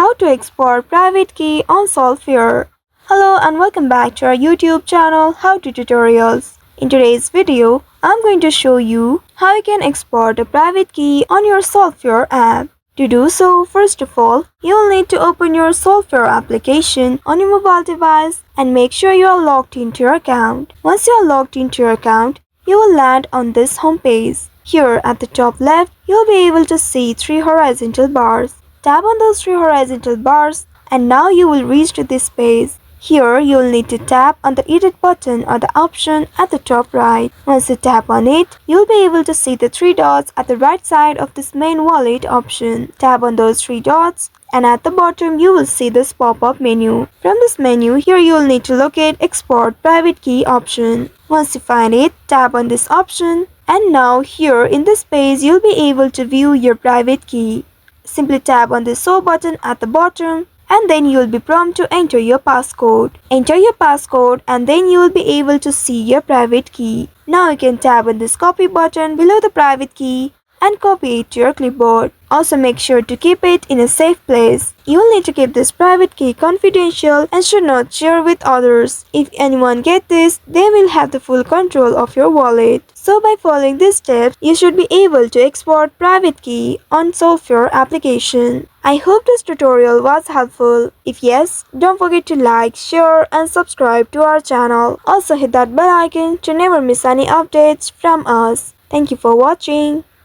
how to export private key on Solflare. Hello and welcome back to our YouTube channel How to Tutorials. In today's video, I'm going to show you how you can export a private key on your Solflare app. To do so, first of all, you'll need to open your Solflare application on your mobile device and make sure you are logged into your account. Once you are logged into your account, you will land on this home page. Here at the top left, you'll be able to see 3 horizontal bars. Tap on those 3 horizontal bars and now you will reach to this page. Here you will need to tap on the edit button or the option at the top right. Once you tap on it, you'll be able to see the 3 dots at the right side of this main wallet option. Tap on those 3 dots and at the bottom you will see this pop-up menu. From this menu, here you will need to locate export private key option. Once you find it, tap on this option and now here in this page you'll be able to view your private key. Simply tap on the show button at the bottom and then you will be prompted to enter your passcode. Enter your passcode and then you will be able to see your private key. Now you can tap on this copy button below the private key and copy it to your clipboard. Also make sure to keep it in a safe place. You will need to keep this private key confidential and should not share with others. If anyone gets this, they will have the full control of your wallet. So by following these steps, you should be able to export private key on Solflare application. I hope this tutorial was helpful. If yes, don't forget to like, share and subscribe to our channel. Also hit that bell icon to never miss any updates from us. Thank you for watching.